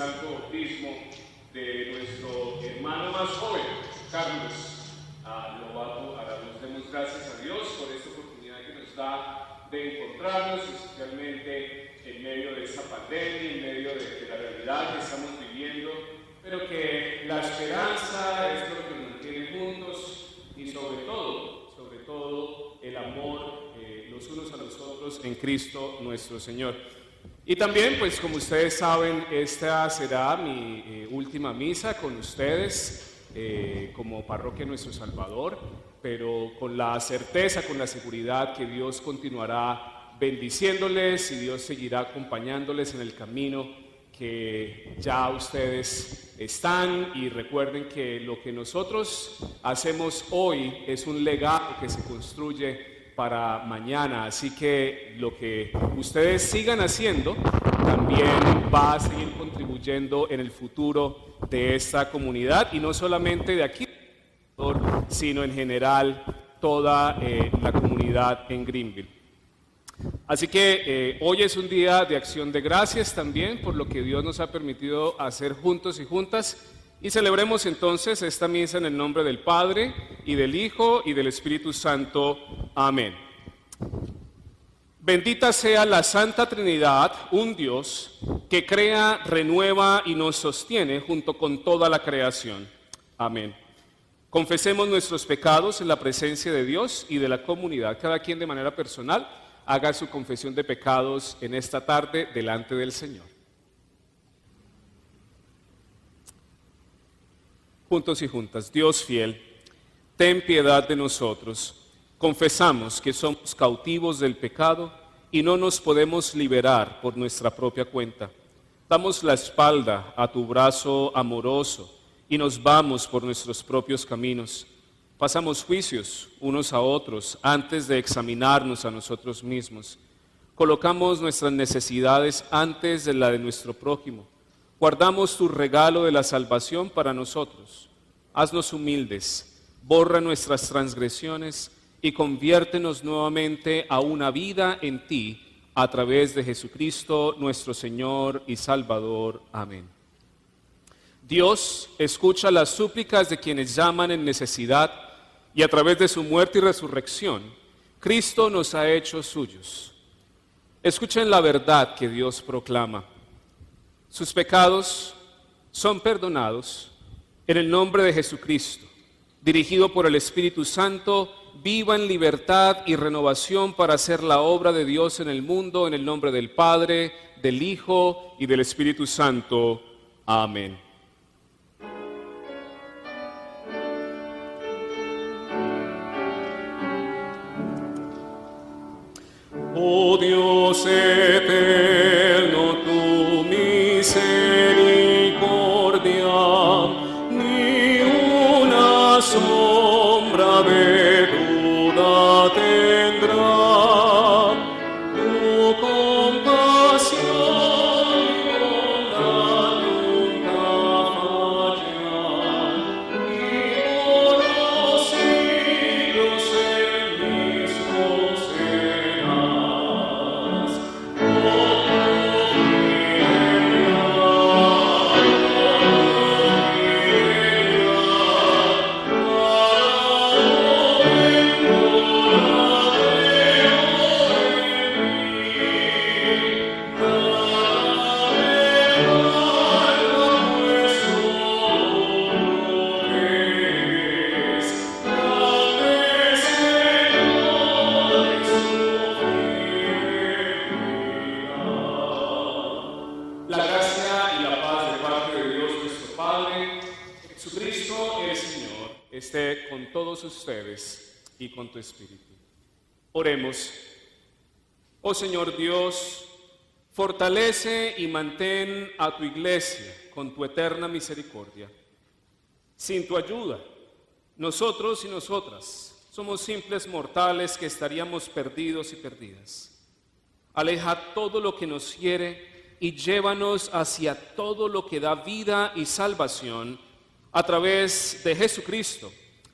santo bautismo de nuestro hermano más joven, Carlos Lobato Araúz. Demos gracias a Dios por esta oportunidad que nos da de encontrarnos, especialmente en medio de esta pandemia, en medio de la realidad que estamos viviendo, pero que la esperanza es lo que nos mantiene juntos y sobre todo el amor los unos a los otros en Cristo nuestro Señor. Y también, pues como ustedes saben, esta será mi última misa con ustedes como parroquia Nuestro Salvador, pero con la certeza, con la seguridad que Dios continuará bendiciéndoles y Dios seguirá acompañándoles en el camino que ya ustedes están. Y recuerden que lo que nosotros hacemos hoy es un legado que se construye para mañana, así que lo que ustedes sigan haciendo también va a seguir contribuyendo en el futuro de esta comunidad, y no solamente de aquí, sino en general toda la comunidad en Greenville. Así que hoy es un día de acción de gracias también por lo que Dios nos ha permitido hacer juntos y juntas, y celebremos entonces esta misa en el nombre del Padre, y del Hijo, y del Espíritu Santo. Amén. Bendita sea la Santa Trinidad, un Dios, que crea, renueva y nos sostiene junto con toda la creación. Amén. Confesemos nuestros pecados en la presencia de Dios y de la comunidad. Cada quien de manera personal haga su confesión de pecados en esta tarde delante del Señor. Juntos y juntas. Dios fiel, ten piedad de nosotros. Confesamos que somos cautivos del pecado y no nos podemos liberar por nuestra propia cuenta. Damos la espalda a tu brazo amoroso y nos vamos por nuestros propios caminos. Pasamos juicios unos a otros antes de examinarnos a nosotros mismos. Colocamos nuestras necesidades antes de la de nuestro prójimo. Guardamos tu regalo de la salvación para nosotros. Haznos humildes, borra nuestras transgresiones y conviértenos nuevamente a una vida en ti, a través de Jesucristo, nuestro Señor y Salvador. Amén. Dios escucha las súplicas de quienes llaman en necesidad, y a través de su muerte y resurrección, Cristo nos ha hecho suyos. Escuchen la verdad que Dios proclama. Sus pecados son perdonados en el nombre de Jesucristo. Dirigido por el Espíritu Santo, viva en libertad y renovación para hacer la obra de Dios en el mundo, en el nombre del Padre, del Hijo y del Espíritu Santo. Amén. Oh Dios eterno, tu misericordia, ni una sombra de duda tendrá. Tu compasión y bondad nunca fallan, y por los siglos el mismo serás. La gracia y la paz de parte de Dios nuestro Padre, Jesucristo el Señor, esté con todos ustedes y con tu espíritu. Oremos. Oh Señor Dios, fortalece y mantén a tu iglesia con tu eterna misericordia. Sin tu ayuda, nosotros y nosotras somos simples mortales que estaríamos perdidos y perdidas. Aleja todo lo que nos hiere y llévanos hacia todo lo que da vida y salvación a través de Jesucristo,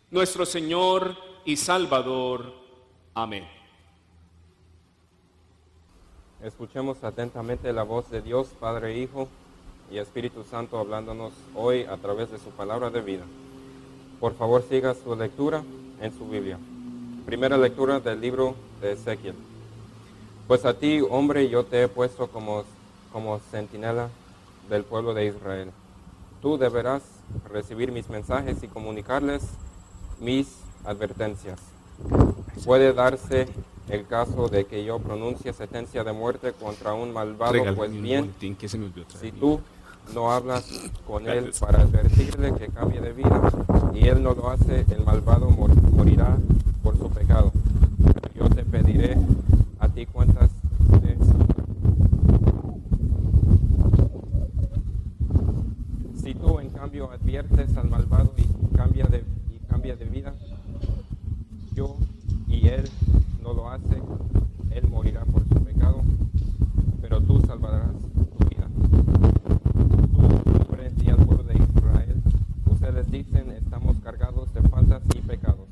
nuestro Señor y Salvador. Amén. Escuchemos atentamente la voz de Dios, Padre e Hijo, y Espíritu Santo hablándonos hoy a través de su palabra de vida. Por favor, siga su lectura en su Biblia. Primera lectura del libro de Ezequiel. Pues a ti, hombre, yo te he puesto como centinela del pueblo de Israel. Tú deberás recibir mis mensajes y comunicarles mis advertencias. Puede darse el caso de que yo pronuncie sentencia de muerte contra un malvado, pues bien, si tú no hablas con él para advertirle que cambie de vida y él no lo hace, el malvado morirá por su pecado. Yo te pediré a ti cuentas de si tú en cambio adviertes al malvado y cambia de vida, y él no lo hace, él morirá por su pecado, pero tú salvarás tu vida. Tú, hombre, di al pueblo de Israel, ustedes dicen, estamos cargados de faltas y pecados,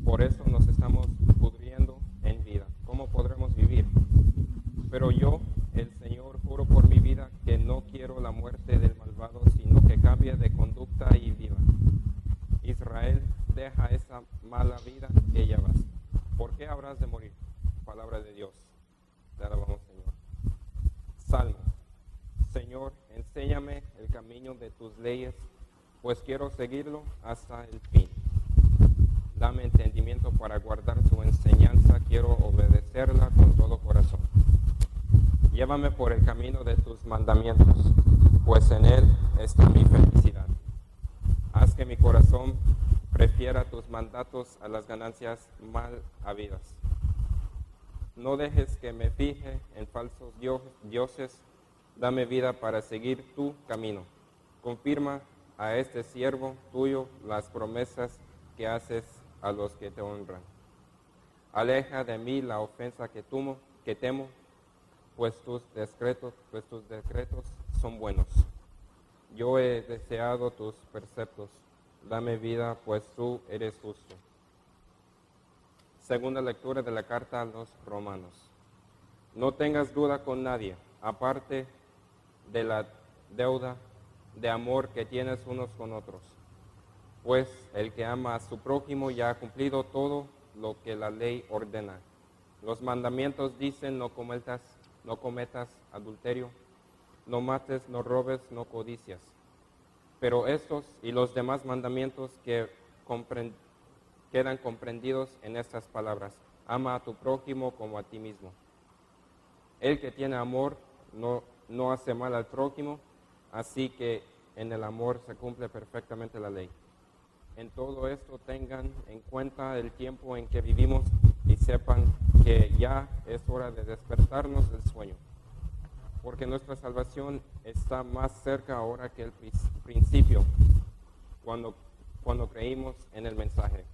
por eso nos estamos pudriendo en vida. ¿Cómo podremos vivir? Pero yo, el Señor, juro por mi vida que no quiero la muerte del malvado, sino que cambie de conducta y viva. Israel, deja esa mala vida que llevas. ¿Por qué habrás de morir? Palabra de Dios. Te alabamos, Señor. Salmo. Señor, enséñame el camino de tus leyes, pues quiero seguirlo hasta el fin. Dame entendimiento para guardar tu enseñanza, quiero obedecerla con todo corazón. Llévame por el camino de tus mandamientos, pues en él está mi felicidad. Haz que mi corazón prefiera tus mandatos a las ganancias mal habidas. No dejes que me fije en falsos dioses, dame vida para seguir tu camino. Confirma a este siervo tuyo las promesas que haces a los que te honran. Aleja de mí la ofensa que temo, pues tus decretos son buenos. Yo he deseado tus preceptos. Dame vida, pues tú eres justo. Segunda lectura de la carta a los Romanos. No tengas duda con nadie, aparte de la deuda de amor que tienes unos con otros. Pues el que ama a su prójimo ya ha cumplido todo lo que la ley ordena. Los mandamientos dicen: no cometas adulterio, no mates, no robes, no codicias. Pero estos y los demás mandamientos quedan comprendidos en estas palabras: ama a tu prójimo como a ti mismo. El que tiene amor no hace mal al prójimo, así que en el amor se cumple perfectamente la ley. En todo esto tengan en cuenta el tiempo en que vivimos y sepan que ya es hora de despertarnos del sueño, porque nuestra salvación está más cerca ahora que el principio, cuando creímos en el mensaje.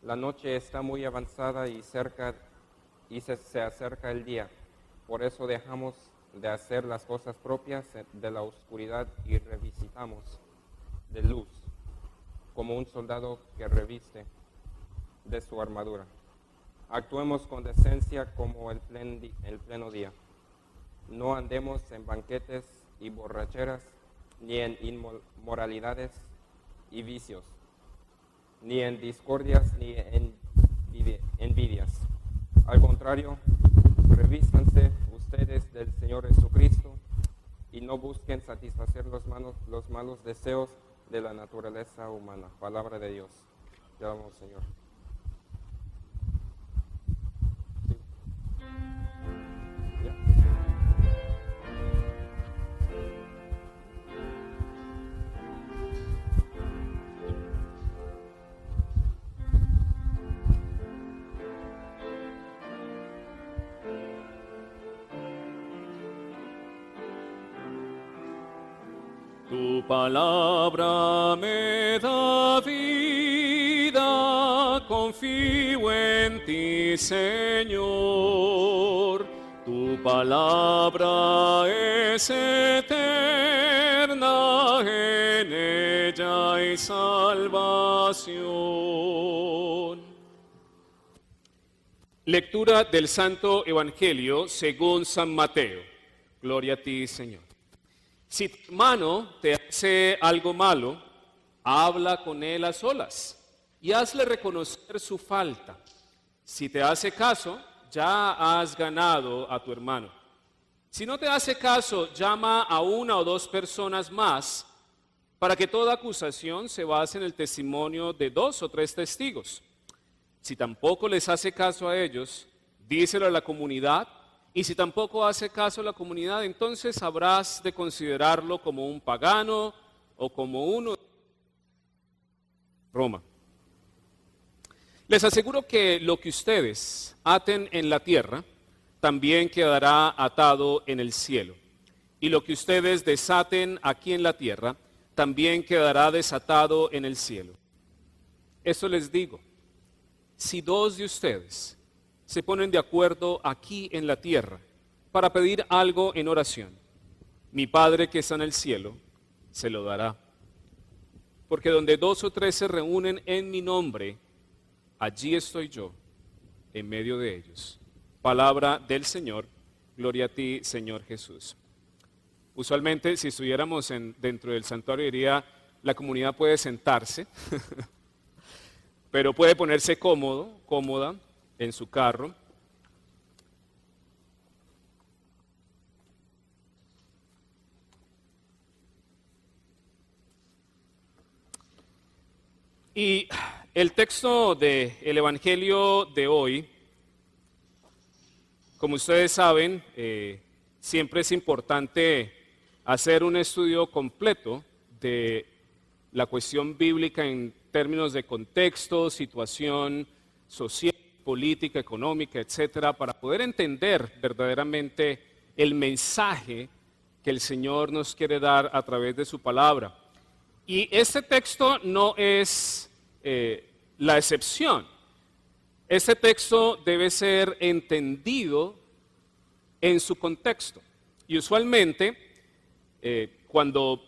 La noche está muy avanzada y se acerca el día. Por eso dejamos de hacer las cosas propias de la oscuridad y revisitamos de luz, como un soldado que reviste de su armadura. Actuemos con decencia como el pleno día. No andemos en banquetes y borracheras, ni en inmoralidades y vicios, ni en discordias, ni en envidias. Al contrario, revístanse ustedes del Señor Jesucristo y no busquen satisfacer los malos deseos de la naturaleza humana. Palabra de Dios. Te amamos, Señor. Sí. ¿Ya? Tu palabra me da vida, confío en ti, Señor. Tu palabra es eterna, en ella hay salvación. Lectura del Santo Evangelio según San Mateo. Gloria a ti, Señor. Si tu hermano te hace algo malo, habla con él a solas y hazle reconocer su falta. Si te hace caso, ya has ganado a tu hermano. Si no te hace caso, llama a una o dos personas más para que toda acusación se base en el testimonio de 2 o 3 testigos. Si tampoco les hace caso a ellos, díselo a la comunidad, y si tampoco hace caso a la comunidad, entonces habrás de considerarlo como un pagano o como uno de Roma. Les aseguro que lo que ustedes aten en la tierra, también quedará atado en el cielo. Y lo que ustedes desaten aquí en la tierra, también quedará desatado en el cielo. Eso les digo, si 2 de ustedes se ponen de acuerdo aquí en la tierra para pedir algo en oración, mi Padre que está en el cielo se lo dará. Porque donde 2 o 3 se reúnen en mi nombre, allí estoy yo, en medio de ellos. Palabra del Señor, gloria a ti, Señor Jesús. Usualmente, si estuviéramos dentro del santuario, diría, la comunidad puede sentarse, pero puede ponerse cómodo, cómoda, en su carro. Y el texto del Evangelio de hoy, como ustedes saben, siempre es importante hacer un estudio completo de la cuestión bíblica en términos de contexto, situación social, política, económica, etcétera, para poder entender verdaderamente el mensaje que el Señor nos quiere dar a través de su palabra. Y este texto no es la excepción. Este texto debe ser entendido en su contexto. Y usualmente, cuando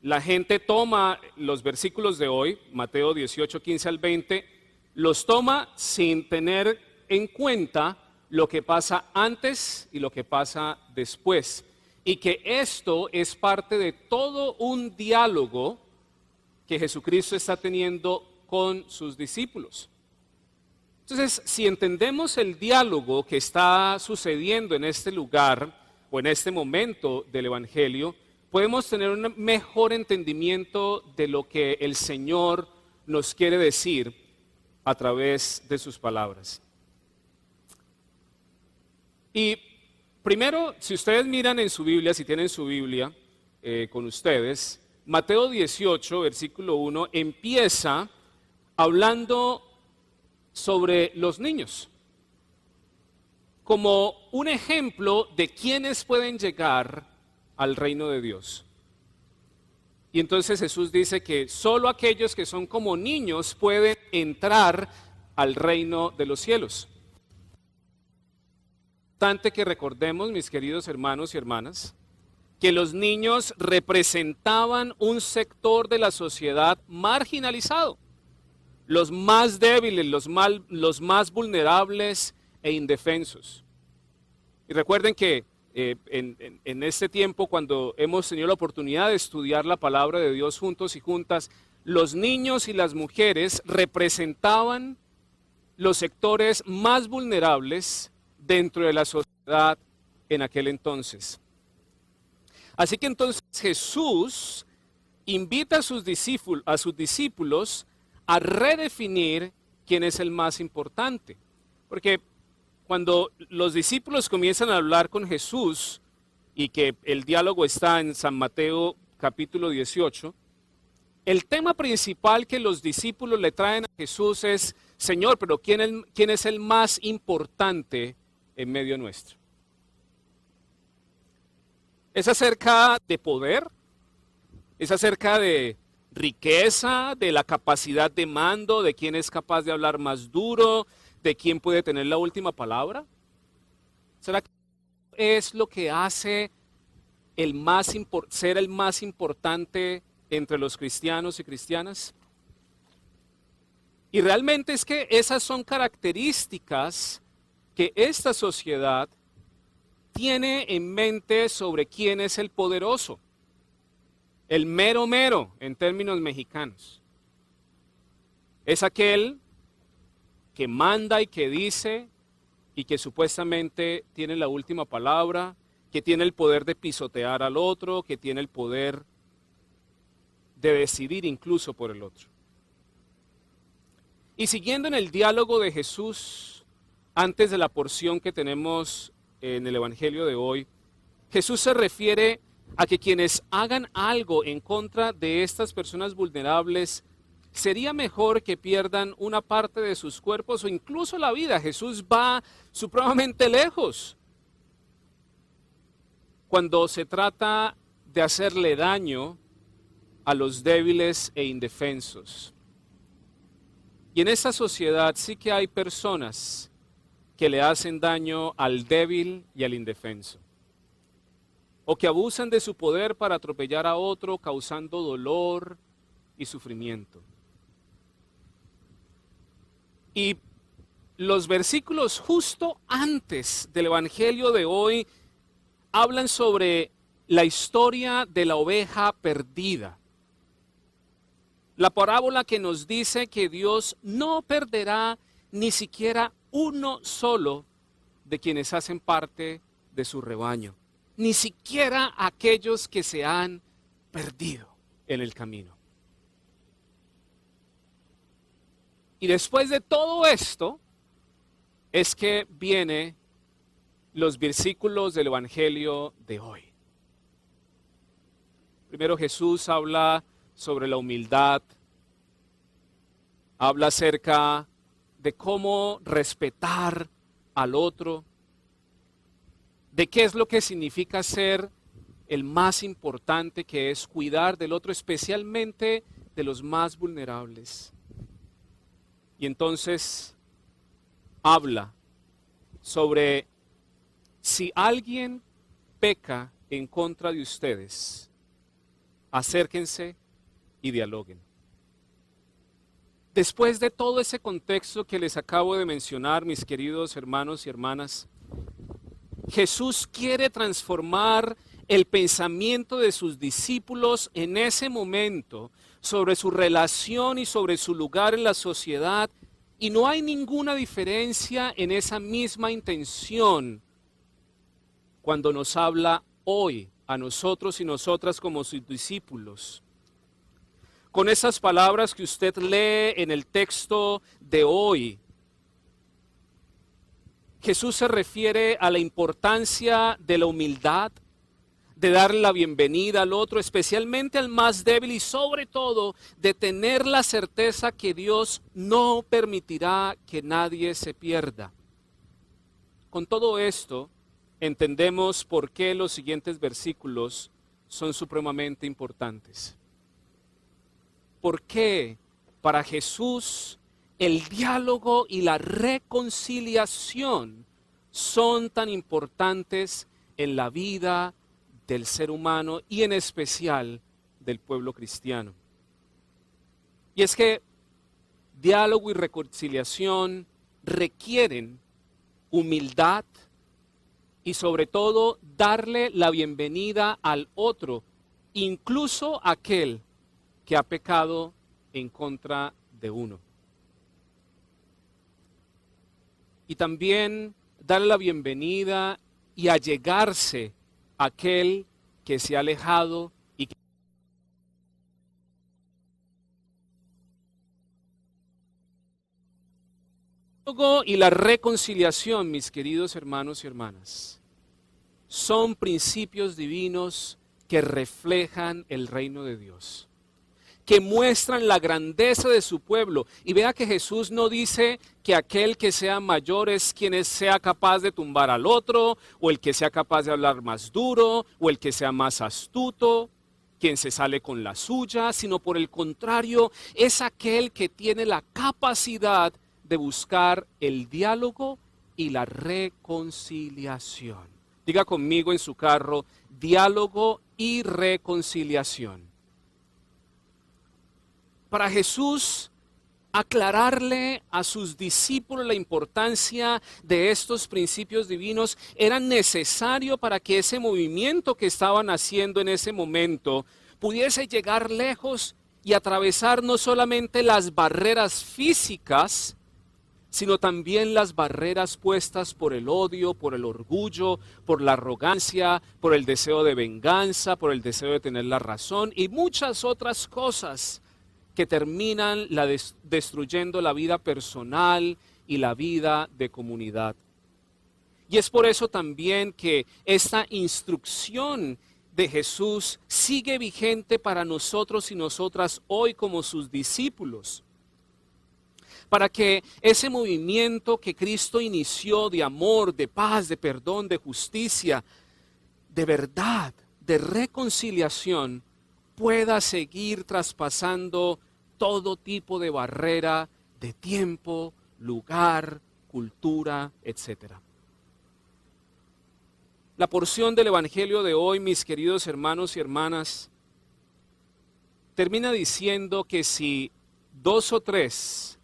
la gente toma los versículos de hoy, Mateo 18, 15 al 20, los toma sin tener en cuenta lo que pasa antes y lo que pasa después. Y que esto es parte de todo un diálogo que Jesucristo está teniendo con sus discípulos. Entonces, si entendemos el diálogo que está sucediendo en este lugar o en este momento del Evangelio, podemos tener un mejor entendimiento de lo que el Señor nos quiere decir a través de sus palabras. Y primero, si ustedes miran en su Biblia, si tienen su Biblia con ustedes, Mateo 18, versículo 1, empieza hablando sobre los niños, como un ejemplo de quienes pueden llegar al reino de Dios. Y entonces Jesús dice que solo aquellos que son como niños pueden entrar al reino de los cielos. Importante que recordemos, mis queridos hermanos y hermanas, que los niños representaban un sector de la sociedad marginalizado, los más débiles, los más vulnerables e indefensos. Y recuerden que en este tiempo, cuando hemos tenido la oportunidad de estudiar la palabra de Dios juntos y juntas, los niños y las mujeres representaban los sectores más vulnerables dentro de la sociedad en aquel entonces. Así que entonces Jesús invita a sus discípulos a redefinir quién es el más importante. Porque cuando los discípulos comienzan a hablar con Jesús, y que el diálogo está en San Mateo capítulo 18, el tema principal que los discípulos le traen a Jesús es: Señor, pero ¿quién es el más importante en medio nuestro? Es acerca de poder, es acerca de riqueza, de la capacidad de mando, de quién es capaz de hablar más duro, de quién puede tener la última palabra. ¿Será que es lo que hace ser el más importante entre los cristianos y cristianas? Y realmente es que esas son características que esta sociedad tiene en mente sobre quién es el poderoso. El mero mero en términos mexicanos. Es aquel que manda y que dice y que supuestamente tiene la última palabra, que tiene el poder de pisotear al otro, que tiene el poder de decidir incluso por el otro. Y siguiendo en el diálogo de Jesús, antes de la porción que tenemos en el Evangelio de hoy, Jesús se refiere a que quienes hagan algo en contra de estas personas vulnerables, sería mejor que pierdan una parte de sus cuerpos o incluso la vida. Jesús va supremamente lejos cuando se trata de hacerle daño a los débiles e indefensos. Y en esta sociedad sí que hay personas que le hacen daño al débil y al indefenso, o que abusan de su poder para atropellar a otro, causando dolor y sufrimiento. Y los versículos justo antes del Evangelio de hoy hablan sobre la historia de la oveja perdida. La parábola que nos dice que Dios no perderá ni siquiera uno solo de quienes hacen parte de su rebaño, ni siquiera aquellos que se han perdido en el camino. Y después de todo esto, es que vienen los versículos del Evangelio de hoy. Primero Jesús habla sobre la humildad, habla acerca de cómo respetar al otro, de qué es lo que significa ser el más importante, que es cuidar del otro, especialmente de los más vulnerables. Y entonces habla sobre si alguien peca en contra de ustedes, acérquense y dialoguen. Después de todo ese contexto que les acabo de mencionar, mis queridos hermanos y hermanas, Jesús quiere transformar el pensamiento de sus discípulos en ese momento sobre su relación y sobre su lugar en la sociedad, y no hay ninguna diferencia en esa misma intención cuando nos habla hoy a nosotros y nosotras como sus discípulos. Con esas palabras que usted lee en el texto de hoy, Jesús se refiere a la importancia de la humildad, de darle la bienvenida al otro, especialmente al más débil, y sobre todo de tener la certeza que Dios no permitirá que nadie se pierda. Con todo esto, entendemos por qué los siguientes versículos son supremamente importantes. ¿Por qué para Jesús el diálogo y la reconciliación son tan importantes en la vida del ser humano y en especial del pueblo cristiano? Y es que diálogo y reconciliación requieren humildad y sobre todo darle la bienvenida al otro, incluso aquel que ha pecado en contra de uno. Y también darle la bienvenida y allegarse a aquel que se ha alejado y la reconciliación, mis queridos hermanos y hermanas, son principios divinos que reflejan el reino de Dios, que muestran la grandeza de su pueblo. Y vea que Jesús no dice que aquel que sea mayor es quien sea capaz de tumbar al otro, o el que sea capaz de hablar más duro, o el que sea más astuto, quien se sale con la suya, sino por el contrario, es aquel que tiene la capacidad de buscar el diálogo y la reconciliación. Diga conmigo en su carro, diálogo y reconciliación. Para Jesús, aclararle a sus discípulos la importancia de estos principios divinos era necesario para que ese movimiento que estaban haciendo en ese momento pudiese llegar lejos y atravesar no solamente las barreras físicas, sino también las barreras puestas por el odio, por el orgullo, por la arrogancia, por el deseo de venganza, por el deseo de tener la razón y muchas otras cosas que terminan destruyendo la vida personal y la vida de comunidad. Y es por eso también que esta instrucción de Jesús sigue vigente para nosotros y nosotras hoy como sus discípulos. Para que ese movimiento que Cristo inició de amor, de paz, de perdón, de justicia, de verdad, de reconciliación, pueda seguir traspasando todo tipo de barrera de tiempo, lugar, cultura, etc. La porción del Evangelio de hoy, mis queridos hermanos y hermanas, termina diciendo que si 2 o 3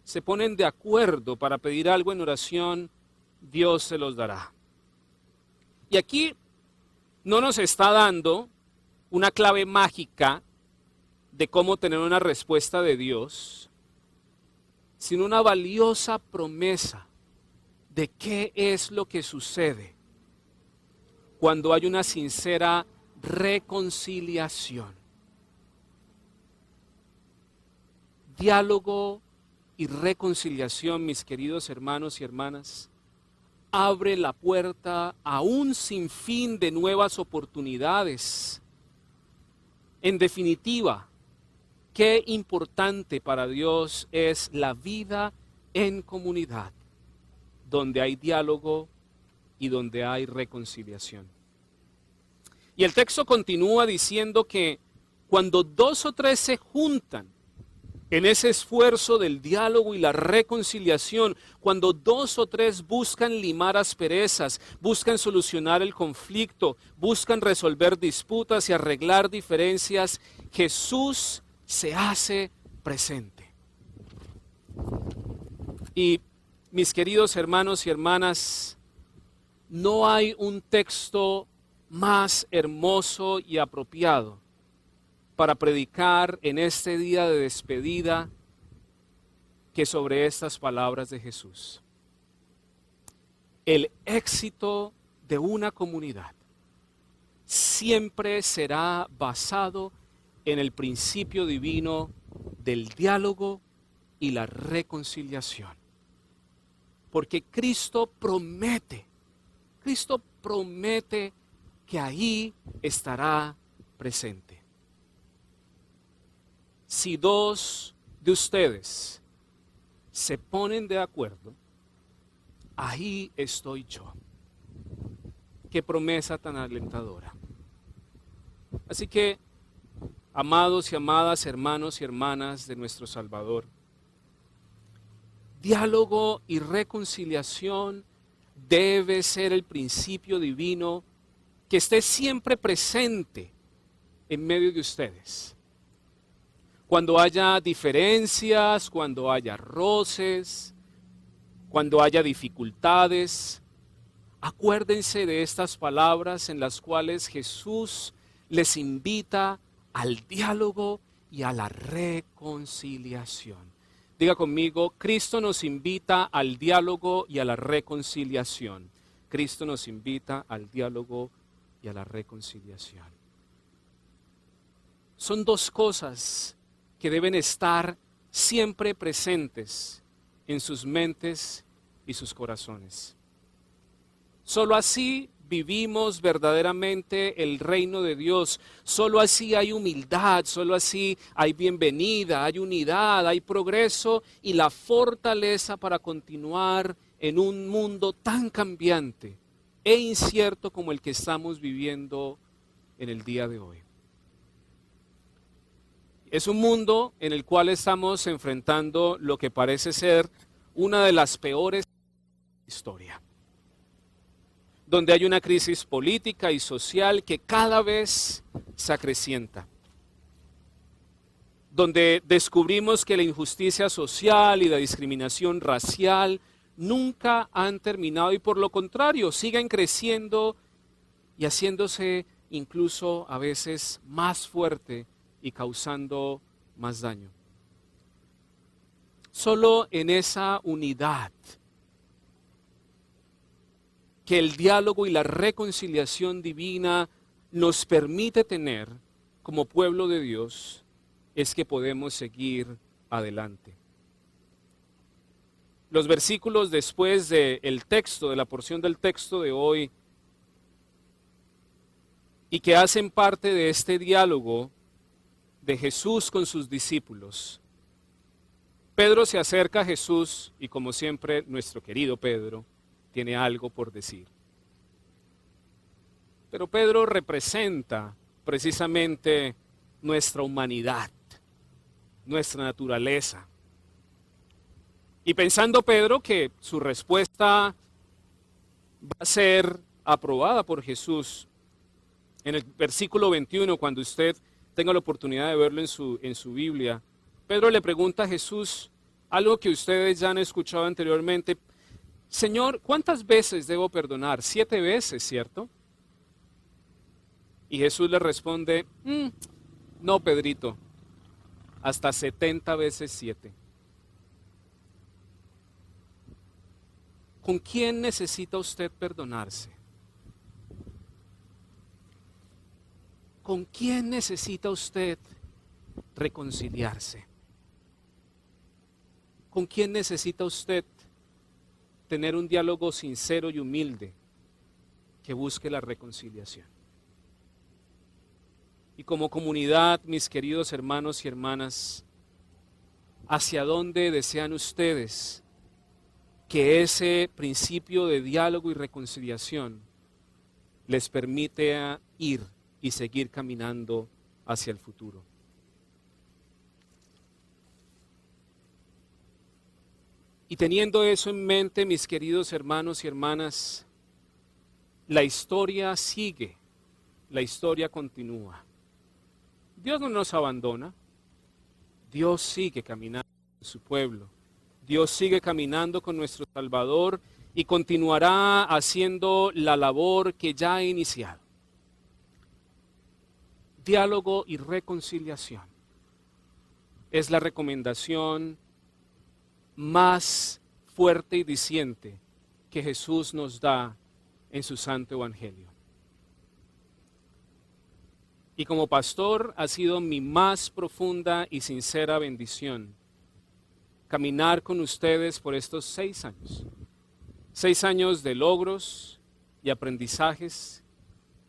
se ponen de acuerdo para pedir algo en oración, Dios se los dará. Y aquí no nos está dando una clave mágica de cómo tener una respuesta de Dios, sino una valiosa promesa de qué es lo que sucede cuando hay una sincera reconciliación. Diálogo y reconciliación, mis queridos hermanos y hermanas, abre la puerta a un sinfín de nuevas oportunidades. En definitiva, qué importante para Dios es la vida en comunidad, donde hay diálogo y donde hay reconciliación. Y el texto continúa diciendo que cuando 2 o 3 se juntan en ese esfuerzo del diálogo y la reconciliación, cuando 2 o 3 buscan limar asperezas, buscan solucionar el conflicto, buscan resolver disputas y arreglar diferencias, Jesús se hace presente. Y mis queridos hermanos y hermanas, no hay un texto más hermoso y apropiado para predicar en este día de despedida que sobre estas palabras de Jesús. El éxito de una comunidad siempre será basado en el principio divino del diálogo y la reconciliación. Porque Cristo promete que ahí estará presente. Si 2 de ustedes se ponen de acuerdo, ahí estoy yo. Qué promesa tan alentadora. Así que, amados y amadas hermanos y hermanas de nuestro Salvador, diálogo y reconciliación debe ser el principio divino que esté siempre presente en medio de ustedes. Cuando haya diferencias, cuando haya roces, cuando haya dificultades, acuérdense de estas palabras en las cuales Jesús les invita al diálogo y a la reconciliación. Diga conmigo, Cristo nos invita al diálogo y a la reconciliación. Cristo nos invita al diálogo y a la reconciliación. Son 2 cosas que deben estar siempre presentes en sus mentes y sus corazones. Solo así vivimos verdaderamente el reino de Dios. Solo así hay humildad, solo así hay bienvenida, hay unidad, hay progreso y la fortaleza para continuar en un mundo tan cambiante e incierto como el que estamos viviendo en el día de hoy. Es un mundo en el cual estamos enfrentando lo que parece ser una de las peores de la historia, donde hay una crisis política y social que cada vez se acrecienta, donde descubrimos que la injusticia social y la discriminación racial nunca han terminado y por lo contrario siguen creciendo y haciéndose incluso a veces más fuerte y causando más daño. Solo en esa unidad que el diálogo y la reconciliación divina nos permite tener como pueblo de Dios es que podemos seguir adelante. Los versículos después del texto, de la porción del texto de hoy, y que hacen parte de este diálogo de Jesús con sus discípulos. Pedro se acerca a Jesús y, como siempre, nuestro querido Pedro tiene algo por decir. Pero Pedro representa precisamente nuestra humanidad, nuestra naturaleza. Y pensando Pedro que su respuesta va a ser aprobada por Jesús, en el versículo 21, cuando usted tenga la oportunidad de verlo en su Biblia, Pedro le pregunta a Jesús algo que ustedes ya han escuchado anteriormente. Señor, ¿cuántas veces debo perdonar? 7 veces, ¿cierto? Y Jesús le responde, no, Pedrito, hasta 70 veces 7. ¿Con quién necesita usted perdonarse? ¿Con quién necesita usted reconciliarse? ¿Con quién necesita usted tener un diálogo sincero y humilde que busque la reconciliación? Y como comunidad, mis queridos hermanos y hermanas, ¿hacia dónde desean ustedes que ese principio de diálogo y reconciliación les permita ir y seguir caminando hacia el futuro? Y teniendo eso en mente, mis queridos hermanos y hermanas, la historia sigue, la historia continúa. Dios no nos abandona, Dios sigue caminando con su pueblo, Dios sigue caminando con nuestro Salvador y continuará haciendo la labor que ya ha iniciado. Diálogo y reconciliación es la recomendación más fuerte y diciente que Jesús nos da en su santo evangelio. Y como pastor ha sido mi más profunda y sincera bendición caminar con ustedes por estos 6 años. 6 años de logros y aprendizajes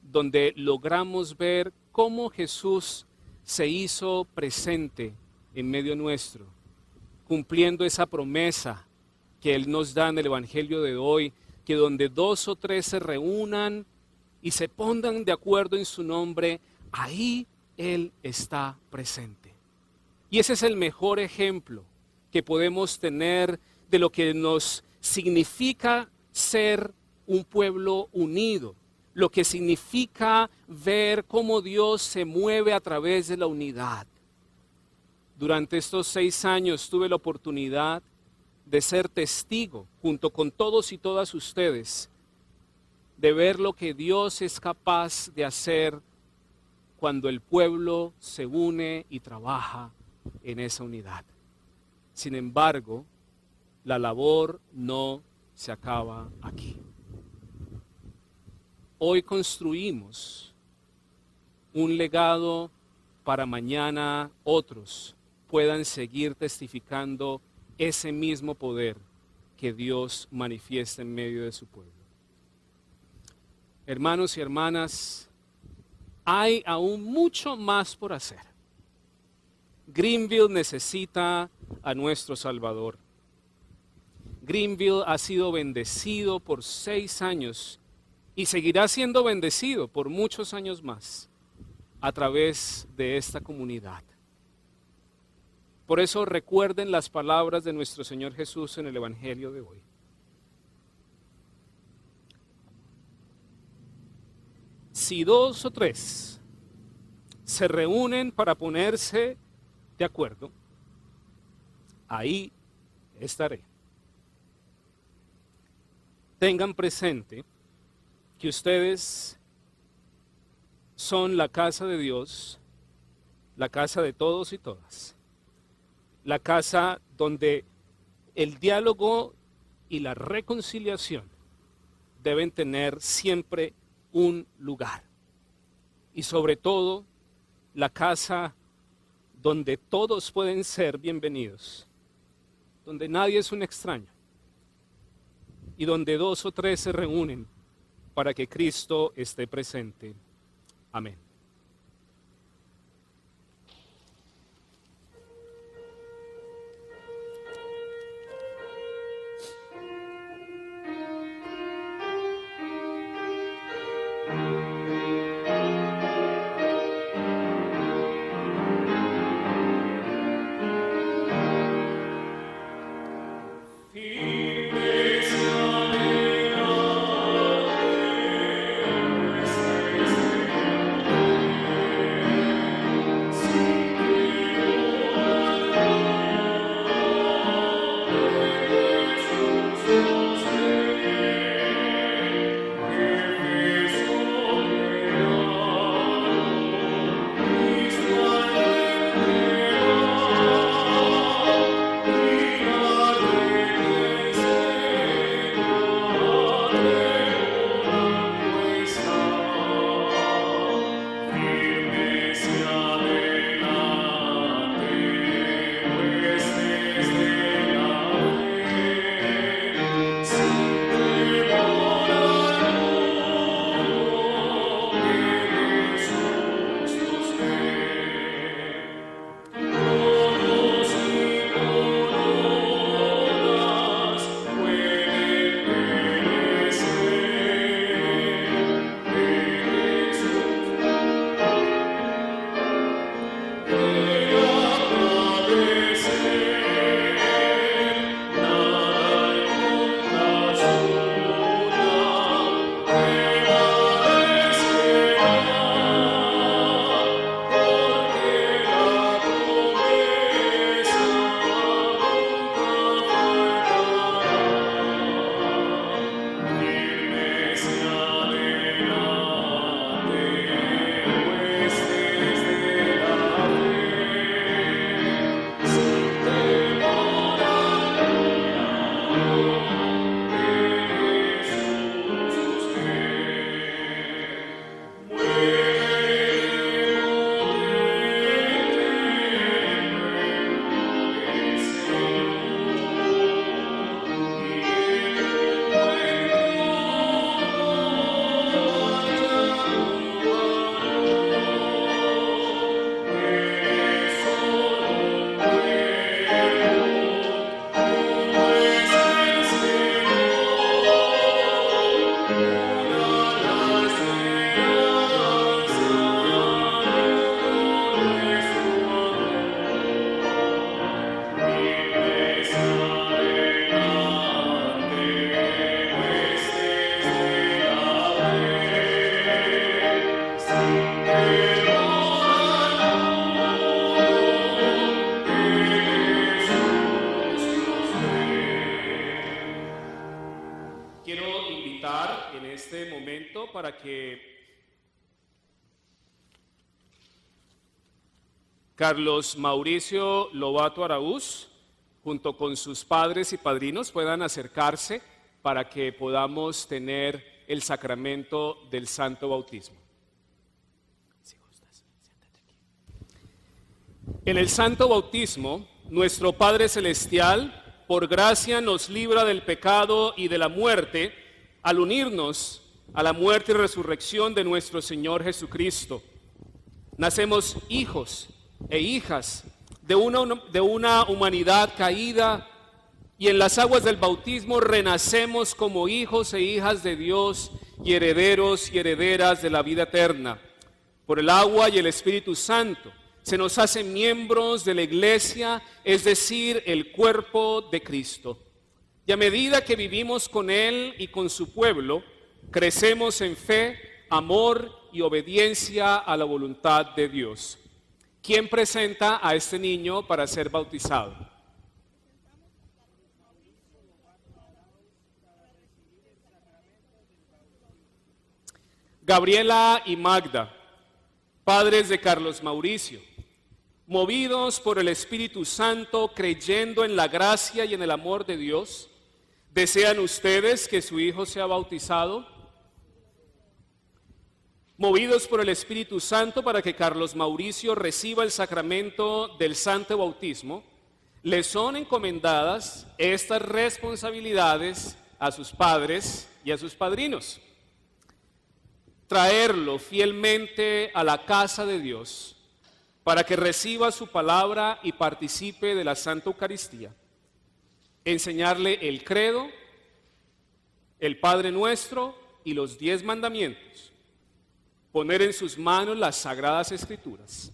donde logramos ver cómo Jesús se hizo presente en medio nuestro, cumpliendo esa promesa que Él nos da en el Evangelio de hoy, que donde 2 o 3 se reúnan y se pongan de acuerdo en su nombre, ahí Él está presente. Y ese es el mejor ejemplo que podemos tener de lo que nos significa ser un pueblo unido, lo que significa ver cómo Dios se mueve a través de la unidad. Durante estos 6 años tuve la oportunidad de ser testigo, junto con todos y todas ustedes, de ver lo que Dios es capaz de hacer cuando el pueblo se une y trabaja en esa unidad. Sin embargo, la labor no se acaba aquí. Hoy construimos un legado para mañana otros puedan seguir testificando ese mismo poder que Dios manifiesta en medio de su pueblo. Hermanos y hermanas, hay aún mucho más por hacer. Greenville necesita a nuestro Salvador. Greenville ha sido bendecido por 6 años y seguirá siendo bendecido por muchos años más a través de esta comunidad. Por eso recuerden las palabras de nuestro Señor Jesús en el Evangelio de hoy. Si 2 o 3 se reúnen para ponerse de acuerdo, ahí estaré. Tengan presente que ustedes son la casa de Dios, la casa de todos y todas, la casa donde el diálogo y la reconciliación deben tener siempre un lugar. Y sobre todo, la casa donde todos pueden ser bienvenidos, donde nadie es un extraño y donde 2 o 3 se reúnen para que Cristo esté presente. Amén. Para que Carlos Mauricio Lobato Araúz, junto con sus padres y padrinos, puedan acercarse para que podamos tener el sacramento del Santo Bautismo. Si gustas, siéntate aquí. En el Santo Bautismo, nuestro Padre Celestial, por gracia, nos libra del pecado y de la muerte al unirnos a la muerte y resurrección de nuestro Señor Jesucristo. Nacemos hijos e hijas de una humanidad caída y en las aguas del bautismo renacemos como hijos e hijas de Dios y herederos y herederas de la vida eterna. Por el agua y el Espíritu Santo se nos hacen miembros de la Iglesia, es decir, el cuerpo de Cristo. Y a medida que vivimos con Él y con su pueblo, crecemos en fe, amor y obediencia a la voluntad de Dios. ¿Quién presenta a este niño para ser bautizado? Gabriela y Magda, Padres de Carlos Mauricio, movidos por el Espíritu Santo, creyendo en la gracia y en el amor de Dios, ¿desean ustedes que su hijo sea bautizado? Movidos por el Espíritu Santo para que Carlos Mauricio reciba el sacramento del santo bautismo, le son encomendadas estas responsabilidades a sus padres y a sus padrinos. Traerlo fielmente a la casa de Dios para que reciba su palabra y participe de la Santa Eucaristía. Enseñarle el credo, el Padre Nuestro y los 10 mandamientos. Poner en sus manos las Sagradas Escrituras.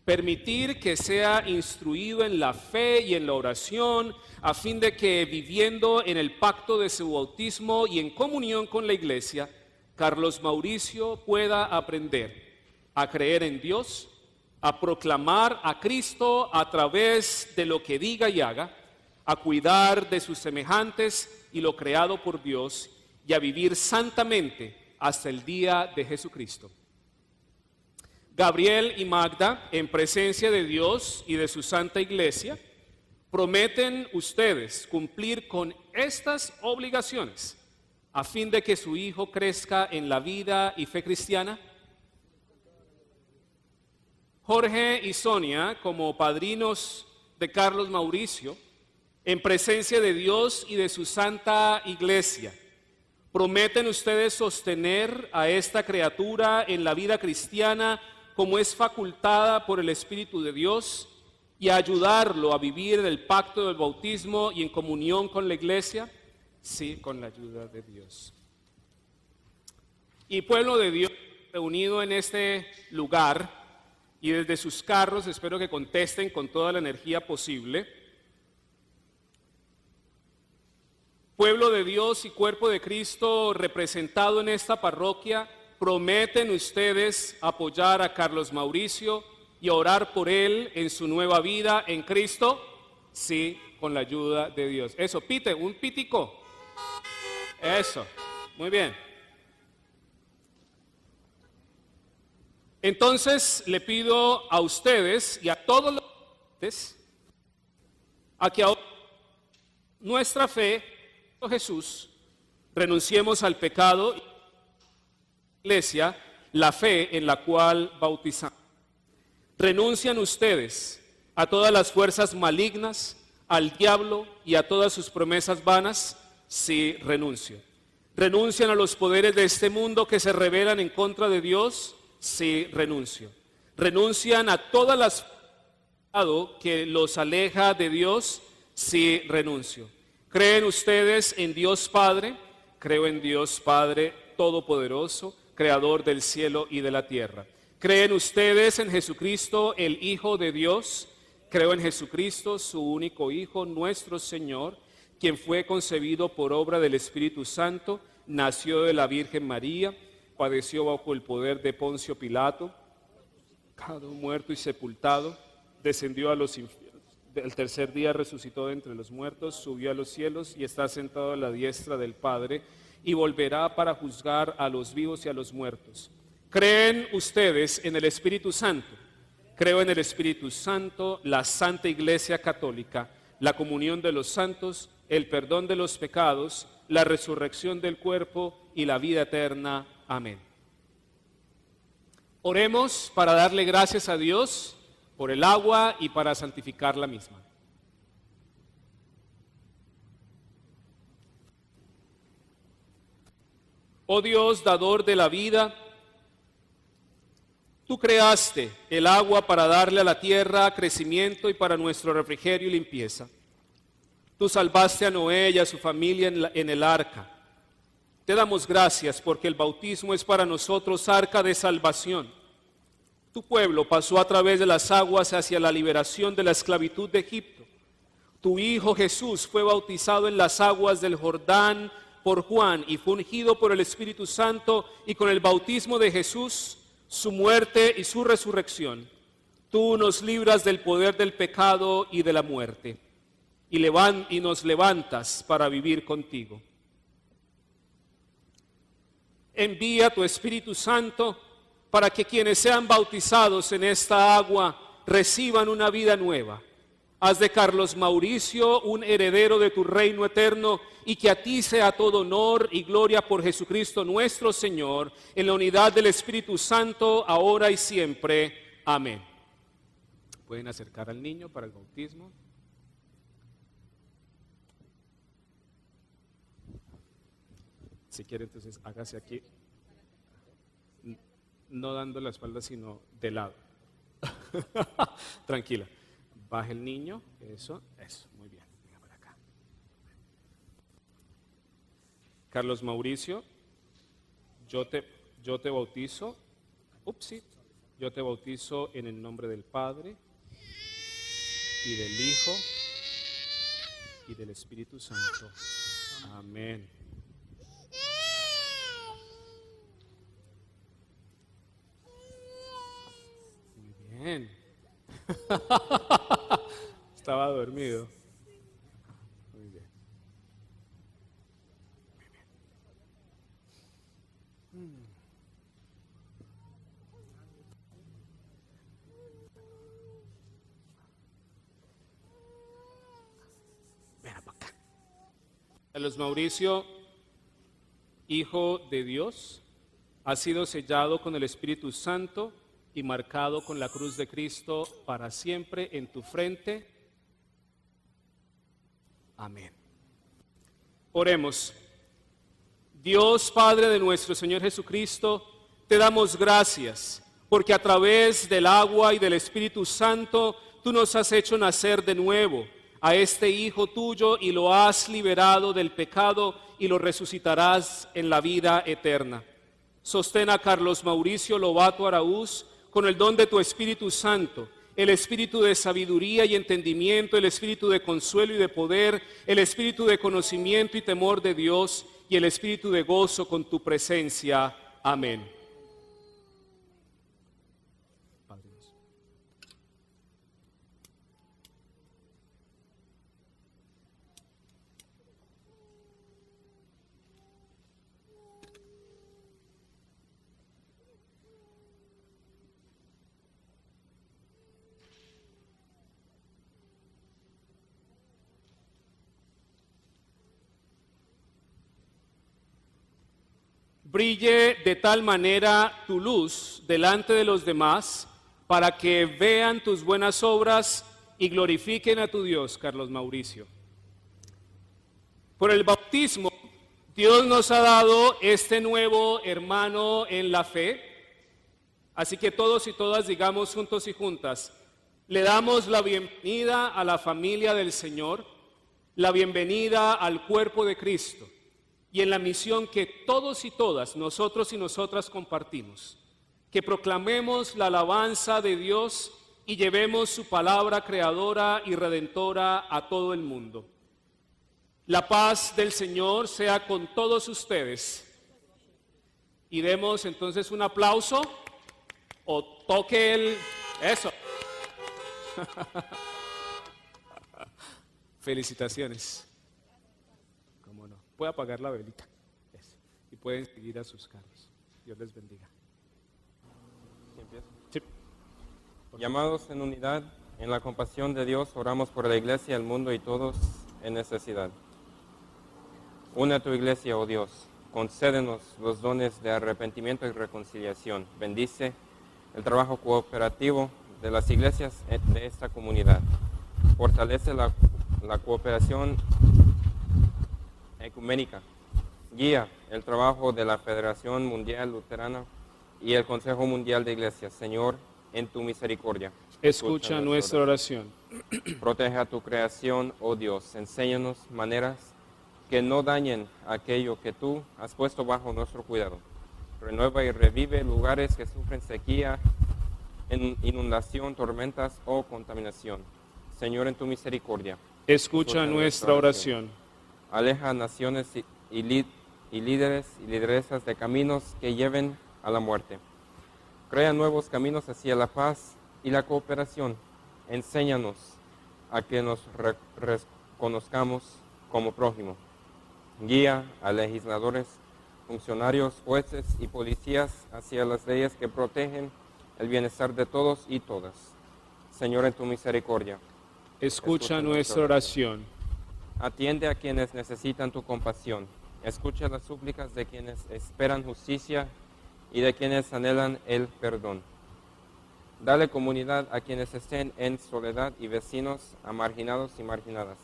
Permitir que sea instruido en la fe y en la oración, a fin de que, viviendo en el pacto de su bautismo y en comunión con la Iglesia, Carlos Mauricio pueda aprender a creer en Dios, a proclamar a Cristo a través de lo que diga y haga, a cuidar de sus semejantes y lo creado por Dios, y a vivir santamente hasta el día de Jesucristo. Gabriel y Magda, en presencia de Dios y de su Santa Iglesia, prometen ustedes cumplir con estas obligaciones a fin de que su hijo crezca en la vida y fe cristiana. Jorge y Sonia, como padrinos de Carlos Mauricio, en presencia de Dios y de su Santa Iglesia, prometen ustedes sostener a esta criatura en la vida cristiana como es facultada por el Espíritu de Dios, y ayudarlo a vivir el pacto del bautismo y en comunión con la Iglesia. Sí, con la ayuda de Dios. Y pueblo de Dios reunido en este lugar y desde sus carros, espero que contesten con toda la energía posible. Pueblo de Dios y cuerpo de Cristo representado en esta parroquia, ¿prometen ustedes apoyar a Carlos Mauricio y orar por él en su nueva vida en Cristo? Sí, con la ayuda de Dios. Eso, pite, un pitico. Eso, muy bien. Entonces le pido a ustedes y a todos los oyentes a que ahora nuestra fe en Jesús renunciemos al pecado y Iglesia, la fe en la cual bautizamos. ¿Renuncian ustedes a todas las fuerzas malignas, al diablo y a todas sus promesas vanas? Sí, renuncio. ¿Renuncian a los poderes de este mundo que se rebelan en contra de Dios? Sí, renuncio. ¿Renuncian a todas las que los aleja de Dios? Sí, renuncio. ¿Creen ustedes en Dios Padre? Creo en Dios Padre Todopoderoso, Creador del cielo y de la tierra. ¿Creen ustedes en Jesucristo, el Hijo de Dios? Creo en Jesucristo, su único Hijo, nuestro Señor, quien fue concebido por obra del Espíritu Santo, nació de la Virgen María, padeció bajo el poder de Poncio Pilato, quedó muerto y sepultado, descendió a los infiernos, el tercer día resucitó de entre los muertos, subió a los cielos y está sentado a la diestra del Padre, y volverá para juzgar a los vivos y a los muertos. ¿Creen ustedes en el Espíritu Santo? Creo en el Espíritu Santo, la Santa Iglesia Católica, la comunión de los santos, el perdón de los pecados, la resurrección del cuerpo y la vida eterna. Amén. Oremos para darle gracias a Dios por el agua y para santificar la misma. Oh Dios, dador de la vida, tú creaste el agua para darle a la tierra crecimiento y para nuestro refrigerio y limpieza. Tú salvaste a Noé y a su familia en el arca. Te damos gracias porque el bautismo es para nosotros arca de salvación. Tu pueblo pasó a través de las aguas hacia la liberación de la esclavitud de Egipto. Tu Hijo Jesús fue bautizado en las aguas del Jordán por Juan y fue ungido por el Espíritu Santo, y con el bautismo de Jesús, su muerte y su resurrección, tú nos libras del poder del pecado y de la muerte, y nos levantas para vivir contigo. Envía tu Espíritu Santo para que quienes sean bautizados en esta agua reciban una vida nueva. Haz de Carlos Mauricio un heredero de tu reino eterno, y que a ti sea todo honor y gloria por Jesucristo nuestro Señor, en la unidad del Espíritu Santo, ahora y siempre. Amén. Pueden acercar al niño para el bautismo. Si quiere, entonces hágase aquí, no dando la espalda, sino de lado. Tranquila. Baje el niño, eso, muy bien. Venga para acá. Carlos Mauricio, yo te bautizo, yo te bautizo en el nombre del Padre y del Hijo y del Espíritu Santo. Amén. Muy bien. Estaba dormido. Muy bien. Muy bien. Ven para acá. Carlos Mauricio, hijo de Dios, ha sido sellado con el Espíritu Santo y marcado con la cruz de Cristo para siempre en tu frente. Amén. Oremos. Dios Padre de nuestro Señor Jesucristo, te damos gracias porque a través del agua y del Espíritu Santo tú nos has hecho nacer de nuevo a este Hijo tuyo y lo has liberado del pecado y lo resucitarás en la vida eterna. Sostén a Carlos Mauricio Lobato Araúz con el don de tu Espíritu Santo, el espíritu de sabiduría y entendimiento, el espíritu de consuelo y de poder, el espíritu de conocimiento y temor de Dios y el espíritu de gozo con tu presencia. Amén. Padre nuestro. Brille de tal manera tu luz delante de los demás para que vean tus buenas obras y glorifiquen a tu Dios, Carlos Mauricio. Por el bautismo, Dios nos ha dado este nuevo hermano en la fe, así que todos y todas digamos juntos y juntas, le damos la bienvenida a la familia del Señor, la bienvenida al cuerpo de Cristo, y en la misión que todos y todas, nosotros y nosotras compartimos, que proclamemos la alabanza de Dios y llevemos su palabra creadora y redentora a todo el mundo. La paz del Señor sea con todos ustedes. Y demos entonces un aplauso o toque el... Eso. Felicitaciones. Puede apagar la velita. Eso. Y pueden seguir a sus carros. Dios les bendiga. ¿Sí empiezo? Sí. Llamados en unidad, en la compasión de Dios, oramos por la iglesia, el mundo y todos en necesidad. Une a tu iglesia, oh Dios, concédenos los dones de arrepentimiento y reconciliación. Bendice el trabajo cooperativo de las iglesias de esta comunidad. Fortalece la cooperación ecuménica. Guía el trabajo de la Federación Mundial Luterana y el Consejo Mundial de Iglesias. Señor, en tu misericordia, escucha nuestra oración. Protege a tu creación, oh Dios. Enséñanos maneras que no dañen aquello que tú has puesto bajo nuestro cuidado. Renueva y revive lugares que sufren sequía, inundación, tormentas o contaminación. Señor, en tu misericordia, escucha nuestra oración. Aleja naciones y líderes y lideresas de caminos que lleven a la muerte. Crea nuevos caminos hacia la paz y la cooperación. Enséñanos a que nos reconozcamos como prójimo. Guía a legisladores funcionarios, jueces y policías hacia las leyes que protegen el bienestar de todos y todas. Señor, en tu misericordia, Escucha nuestra oración. atiende a quienes necesitan tu compasión. Escucha las súplicas de quienes esperan justicia y de quienes anhelan el perdón. Dale comunidad a quienes estén en soledad y vecinos a marginados y marginadas.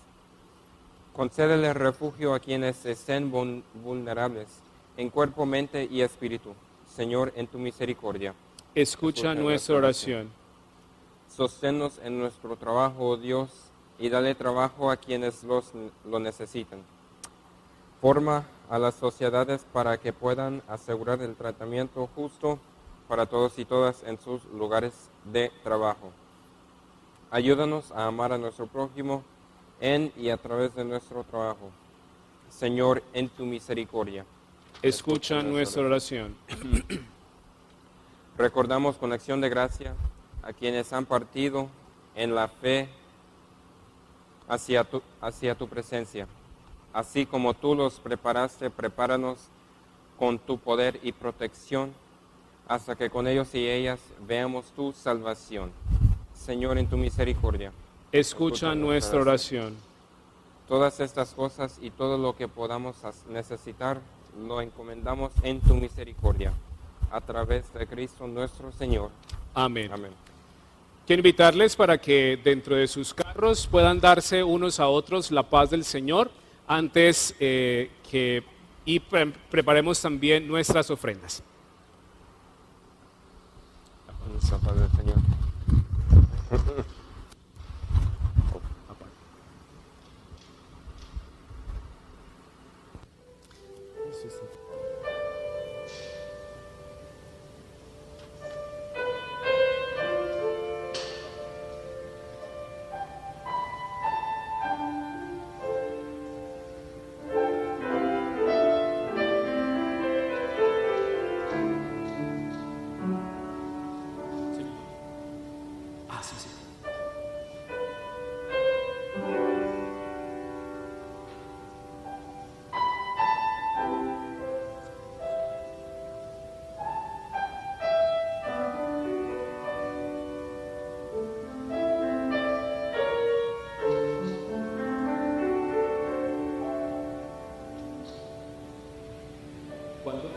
Concédele refugio a quienes estén vulnerables en cuerpo, mente y espíritu. Señor, en tu misericordia. Escucha nuestra oración. Sosténnos en nuestro trabajo, oh Dios, y dale trabajo a quienes lo necesitan. Forma a las sociedades para que puedan asegurar el tratamiento justo para todos y todas en sus lugares de trabajo. Ayúdanos a amar a nuestro prójimo en y a través de nuestro trabajo. Señor, en tu misericordia. Escucha nuestra oración. Recordamos con acción de gracia a quienes han partido en la fe hacia tu presencia. Así como tú los preparaste, prepáranos con tu poder y protección, hasta que con ellos y ellas veamos tu salvación. Señor, en tu misericordia. Escucha nuestra oración. Todas estas cosas y todo lo que podamos necesitar, lo encomendamos en tu misericordia, a través de Cristo nuestro Señor. Amén. Amén. Quiero invitarles para que dentro de sus carros puedan darse unos a otros la paz del Señor antes preparemos también nuestras ofrendas. La paz del Señor. ¿Cuándo?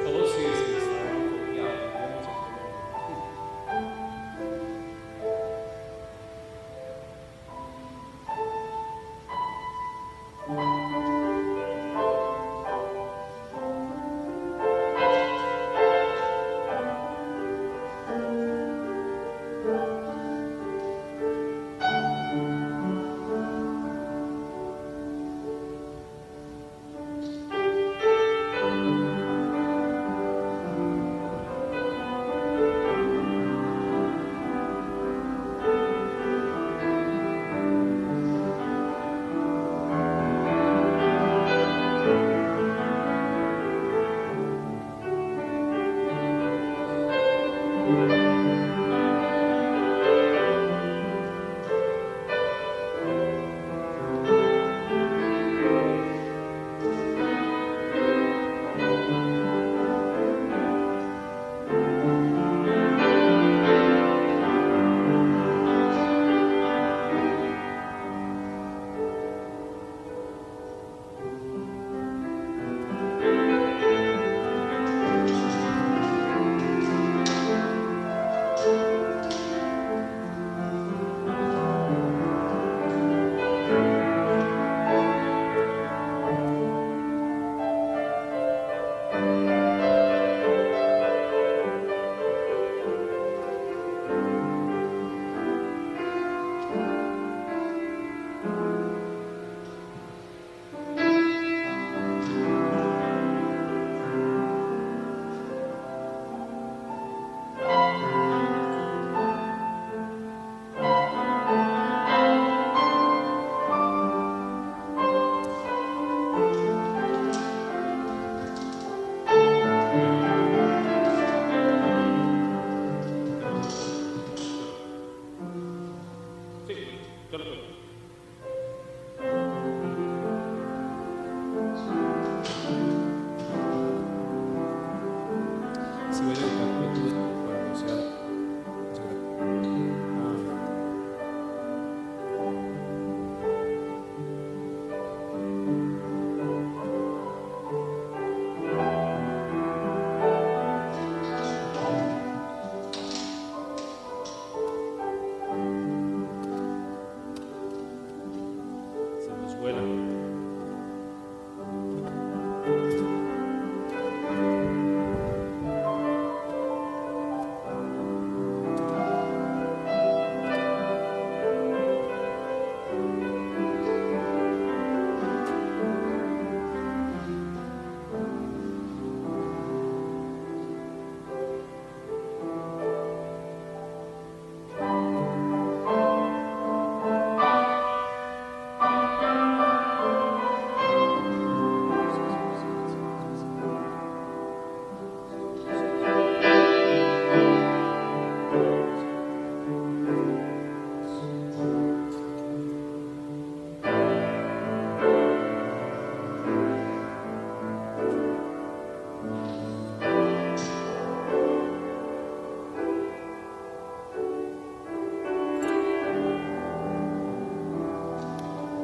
Oh, sí, sí, estaba confiado.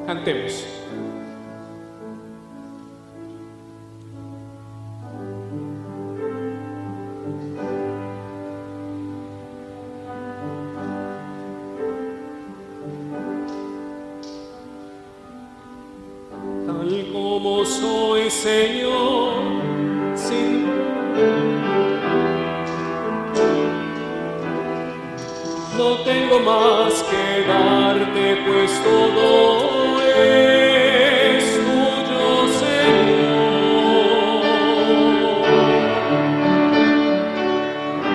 Cantemos. Tal como soy, Señor, sin no tengo más que darte, pues todo es tuyo, Señor.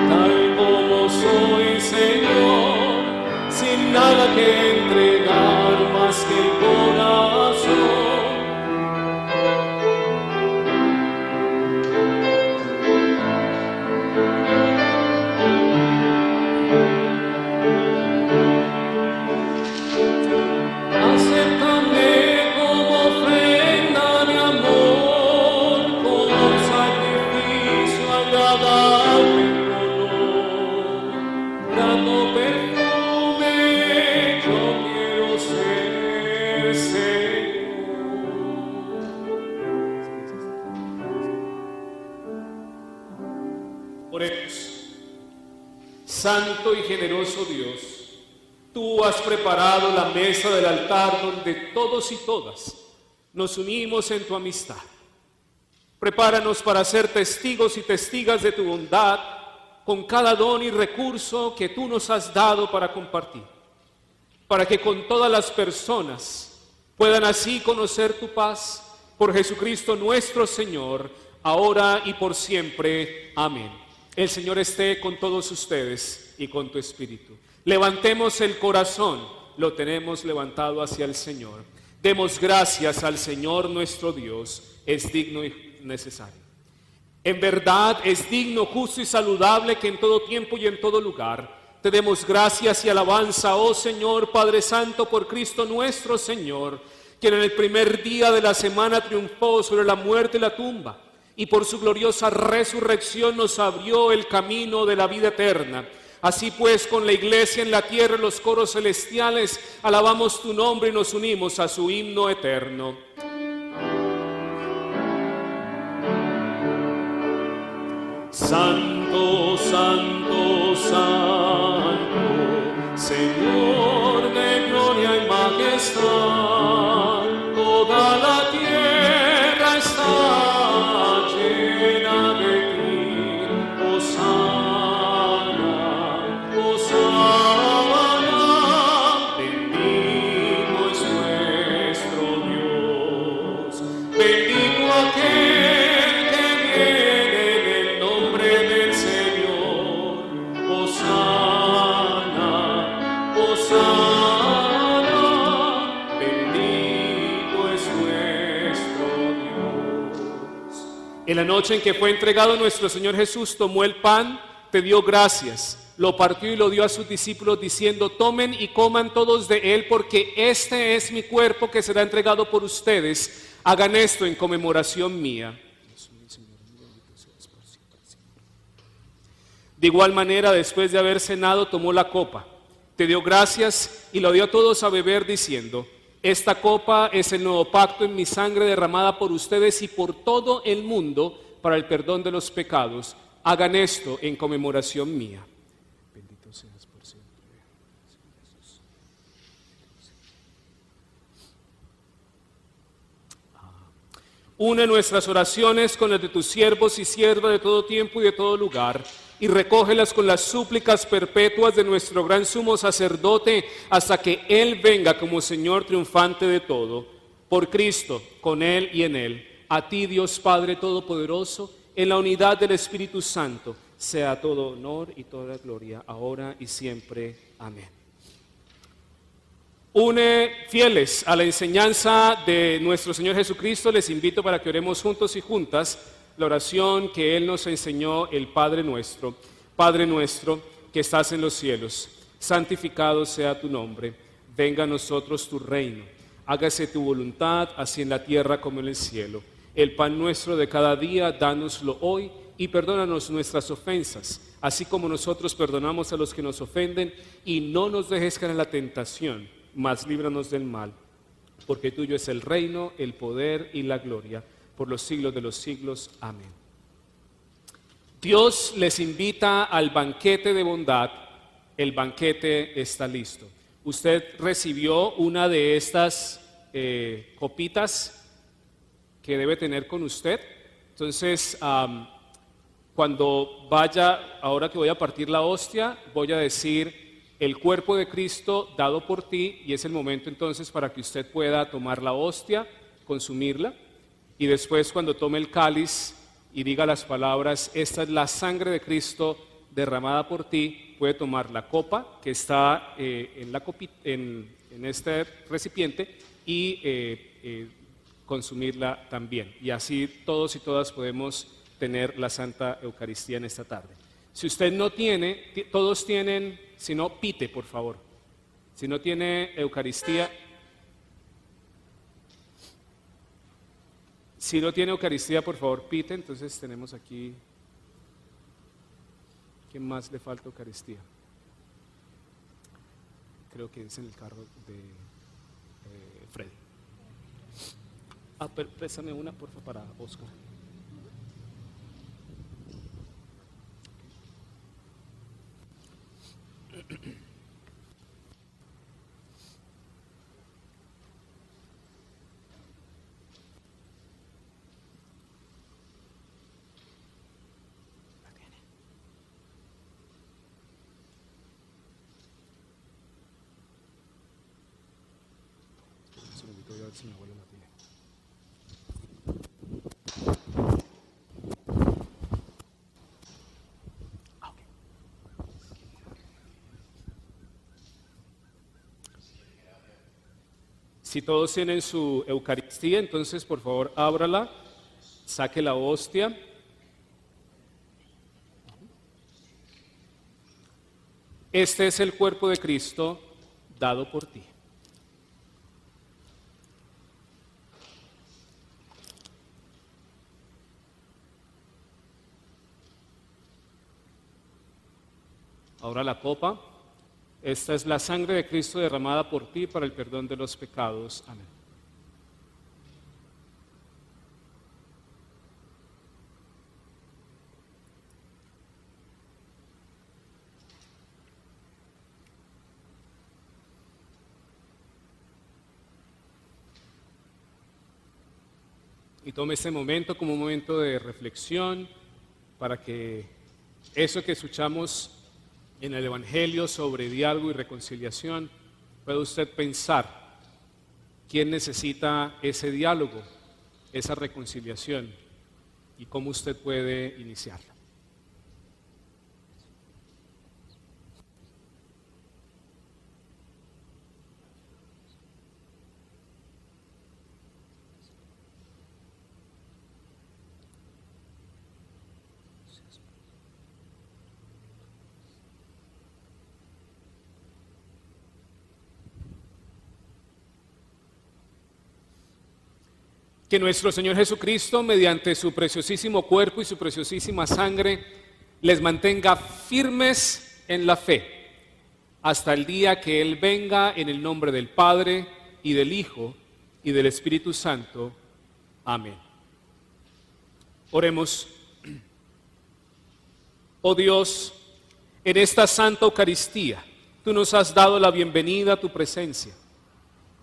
Tal como soy, Señor, sin nada que entregar más que el corazón. Oremos. Santo y generoso Dios, tú has preparado la mesa del altar donde todos y todas nos unimos en tu amistad. Prepáranos para ser testigos y testigas de tu bondad con cada don y recurso que tú nos has dado para compartir, para que con todas las personas puedan así conocer tu paz por Jesucristo nuestro Señor, ahora y por siempre. Amén. El Señor esté con todos ustedes y con tu espíritu. Levantemos el corazón, lo tenemos levantado hacia el Señor. Demos gracias al Señor nuestro Dios, es digno y necesario. En verdad es digno, justo y saludable que en todo tiempo y en todo lugar te demos gracias y alabanza, oh Señor Padre Santo, por Cristo nuestro Señor, quien en el primer día de la semana triunfó sobre la muerte y la tumba, y por su gloriosa resurrección nos abrió el camino de la vida eterna. Así pues, con la iglesia en la tierra y los coros celestiales, alabamos tu nombre y nos unimos a su himno eterno. Santo, santo, santo, Señor de gloria y majestad, toda la tierra está llena de ti. Hosana, Hosana, bendito es nuestro Dios, bendito aquel que viene en el nombre del Señor. Hosana, Hosana, bendito es nuestro Dios. En la noche en que fue entregado, nuestro Señor Jesús tomó el pan, te dio gracias, lo partió y lo dio a sus discípulos diciendo: tomen y coman todos de él, porque este es mi cuerpo que será entregado por ustedes. Hagan esto en conmemoración mía. De igual manera, después de haber cenado, tomó la copa, te dio gracias y lo dio a todos a beber diciendo: esta copa es el nuevo pacto en mi sangre derramada por ustedes y por todo el mundo para el perdón de los pecados. Hagan esto en conmemoración mía. Bendito seas por siempre. Une nuestras oraciones con las de tus siervos y siervas de todo tiempo y de todo lugar, y recógelas con las súplicas perpetuas de nuestro gran sumo sacerdote, hasta que Él venga como Señor triunfante de todo. Por Cristo, con Él y en Él, a ti, Dios Padre Todopoderoso, en la unidad del Espíritu Santo, sea todo honor y toda gloria, ahora y siempre. Amén. Fieles a la enseñanza de nuestro Señor Jesucristo, les invito para que oremos juntos y juntas la oración que Él nos enseñó, el Padre nuestro. Padre nuestro que estás en los cielos, santificado sea tu nombre, venga a nosotros tu reino, hágase tu voluntad, así en la tierra como en el cielo. El pan nuestro de cada día, dánoslo hoy, y perdónanos nuestras ofensas, así como nosotros perdonamos a los que nos ofenden, y no nos dejes caer en la tentación, mas líbranos del mal, porque tuyo es el reino, el poder y la gloria, por los siglos de los siglos. Amén. Dios les invita al banquete de bondad. El banquete está listo. Usted recibió una de estas copitas que debe tener con usted. Entonces, cuando vaya, ahora que voy a partir la hostia, voy a decir el cuerpo de Cristo dado por ti, y es el momento entonces para que usted pueda tomar la hostia, consumirla, y después cuando tome el cáliz y diga las palabras, esta es la sangre de Cristo derramada por ti, puede tomar la copa que está en este recipiente y consumirla también. Y así todos y todas podemos tener la Santa Eucaristía en esta tarde. Si usted no tiene, todos tienen, si no, pite, por favor. Si no tiene Eucaristía, por favor, pite. Entonces tenemos aquí, ¿quién más le falta Eucaristía? Creo que es en el carro de Freddy. Pésame una, por favor, para Oscar. Voy a ver si mi abuelo la tiene. Si todos tienen su Eucaristía, entonces por favor ábrala, saque la hostia. Este es el cuerpo de Cristo dado por ti. Ahora la copa. Esta es la sangre de Cristo derramada por ti para el perdón de los pecados. Amén. Y tome este momento como un momento de reflexión para que eso que escuchamos en el Evangelio sobre diálogo y reconciliación, puede usted pensar quién necesita ese diálogo, esa reconciliación, y cómo usted puede iniciarla. Que nuestro Señor Jesucristo, mediante su preciosísimo cuerpo y su preciosísima sangre, les mantenga firmes en la fe, hasta el día que Él venga, en el nombre del Padre, y del Hijo, y del Espíritu Santo. Amén. Oremos. Oh Dios, en esta Santa Eucaristía, tú nos has dado la bienvenida a tu presencia.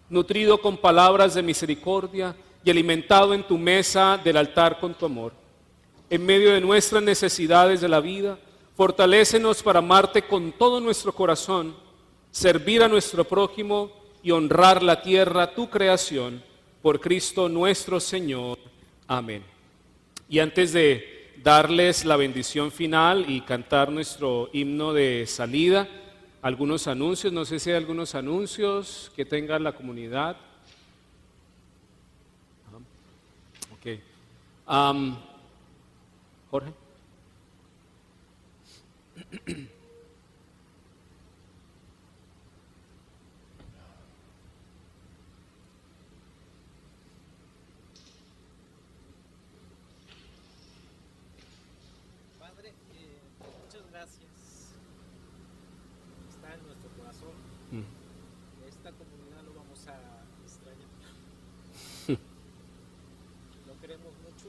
Nutrido con palabras de misericordia, y alimentado en tu mesa del altar con tu amor. En medio de nuestras necesidades de la vida, fortalécenos para amarte con todo nuestro corazón, servir a nuestro prójimo y honrar la tierra, tu creación, por Cristo nuestro Señor. Amén. Y antes de darles la bendición final y cantar nuestro himno de salida, algunos anuncios, no sé si hay algunos anuncios que tenga la comunidad. Ok. Jorge. Padre, muchas gracias. Está en nuestro corazón. Esta comunidad lo vamos a extrañar. Lo queremos mucho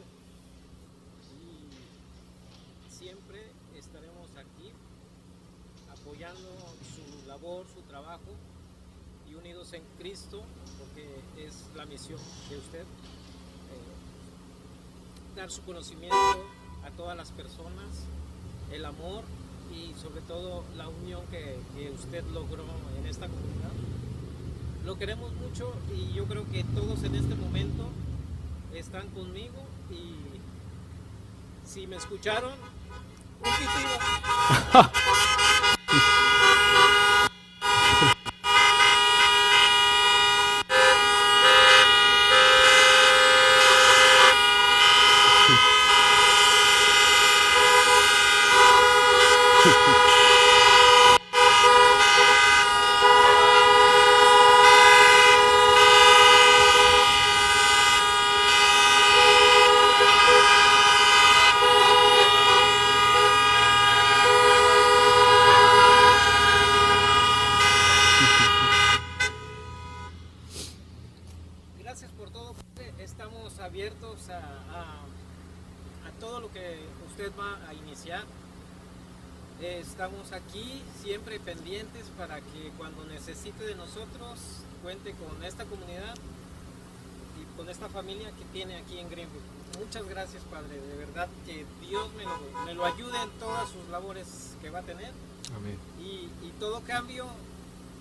y siempre estaremos aquí apoyando su labor, su trabajo y unidos en Cristo, porque es la misión de usted, dar su conocimiento a todas las personas, el amor y sobre todo la unión que usted logró en esta comunidad. Lo queremos mucho y yo creo que todos en este momento están conmigo y si me escucharon, un pitido. Gracias por todo, Padre. Estamos abiertos a todo lo que usted va a iniciar. Estamos aquí siempre pendientes para que cuando necesite de nosotros cuente con esta comunidad y con esta familia que tiene aquí en Greenfield. Muchas gracias, Padre. De verdad que Dios me lo ayude en todas sus labores que va a tener. Amén. Y todo cambio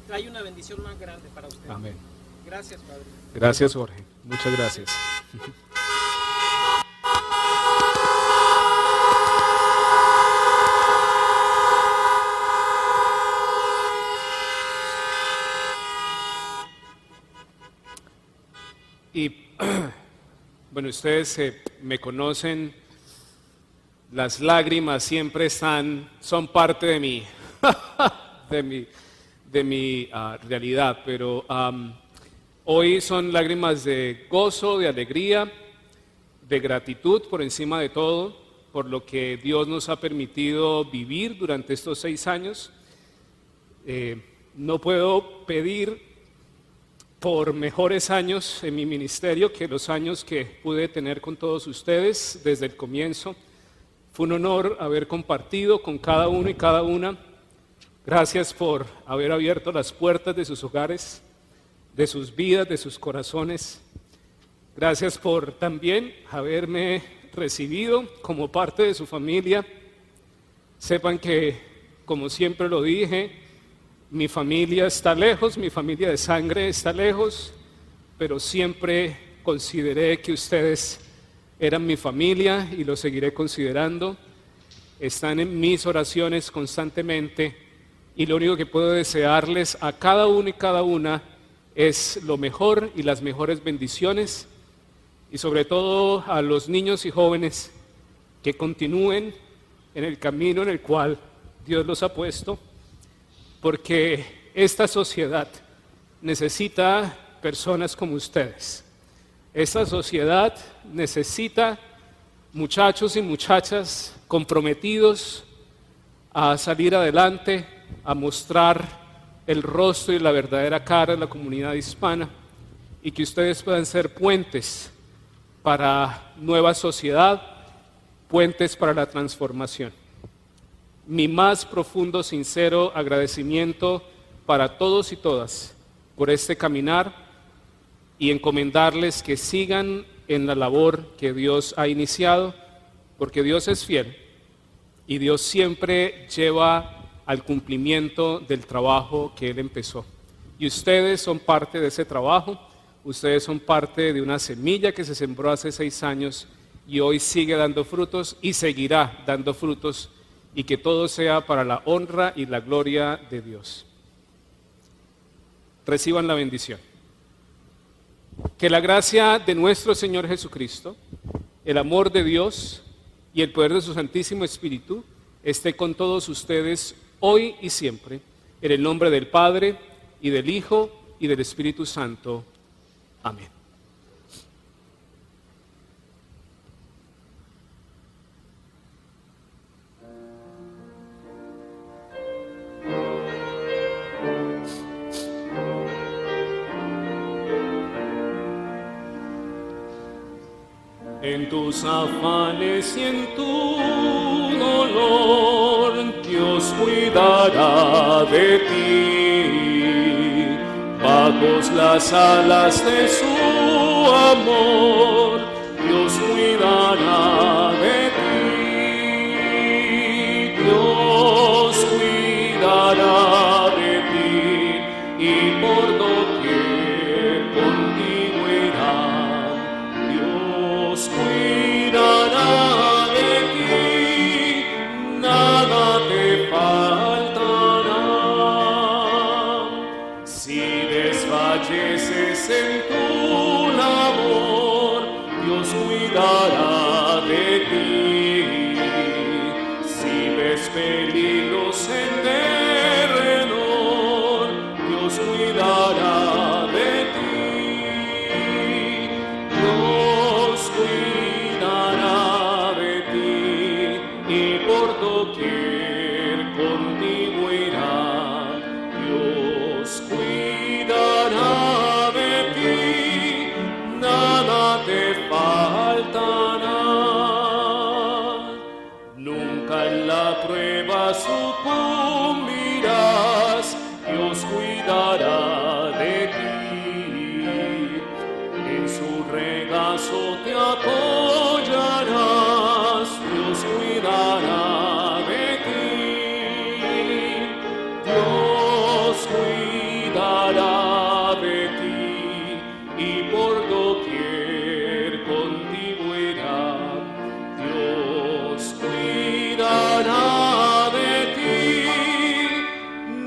trae una bendición más grande para usted. Amén. Gracias, Padre. Gracias, Jorge. Muchas gracias. Y bueno, ustedes me conocen, las lágrimas siempre son parte de mi, de mi realidad, pero hoy son lágrimas de gozo, de alegría, de gratitud por encima de todo, por lo que Dios nos ha permitido vivir durante estos 6 años. No puedo pedir por mejores años en mi ministerio que los años que pude tener con todos ustedes desde el comienzo. Fue un honor haber compartido con cada uno y cada una. Gracias por haber abierto las puertas de sus hogares, de sus vidas, de sus corazones. Gracias por también haberme recibido como parte de su familia. Sepan que, como siempre lo dije, mi familia está lejos, mi familia de sangre está lejos, pero siempre consideré que ustedes eran mi familia y lo seguiré considerando. Están en mis oraciones constantemente y lo único que puedo desearles a cada uno y cada una es lo mejor y las mejores bendiciones, y sobre todo a los niños y jóvenes que continúen en el camino en el cual Dios los ha puesto, porque esta sociedad necesita personas como ustedes. Esta sociedad necesita muchachos y muchachas comprometidos a salir adelante, a mostrar el rostro y la verdadera cara de la comunidad hispana, y que ustedes puedan ser puentes para nueva sociedad, puentes para la transformación. Mi más profundo, sincero agradecimiento para todos y todas por este caminar, y encomendarles que sigan en la labor que Dios ha iniciado, porque Dios es fiel y Dios siempre lleva al cumplimiento del trabajo que Él empezó. Y ustedes son parte de ese trabajo, ustedes son parte de una semilla que se sembró hace 6 años y hoy sigue dando frutos y seguirá dando frutos, y que todo sea para la honra y la gloria de Dios. Reciban la bendición. Que la gracia de nuestro Señor Jesucristo, el amor de Dios y el poder de su Santísimo Espíritu esté con todos ustedes hoy y siempre, en el nombre del Padre, y del Hijo, y del Espíritu Santo. Amén. En tus afanes y en tu dolor, Dios cuidará de ti. Bajo las alas de su amor, Dios cuidará de ti. Dios cuidará de ti y por doquier contigo irá. Dios cuidará de ti, nada te faltará. Si desfalleces en tu labor, Dios cuidará de ti. Si ves peligros en derredor, Dios cuidará de ti. Dios cuidará de ti y por doquier contigo irá. Dios cuidará de ti, nada te faltará. Nunca en la prueba sucumbirás, Dios cuidará de ti. En su regazo te apoyarás, Dios cuidará de ti. Dios cuidará de ti y por doquier contigo irá. Dios cuidará de ti,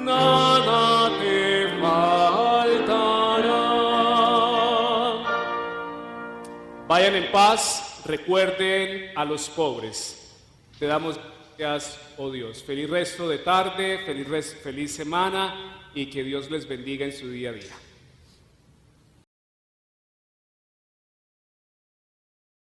nada te faltará. Vayan en paz, recuerden a los pobres. Te damos gracias, oh Dios. Feliz resto de tarde, feliz semana, y que Dios les bendiga en su día a día.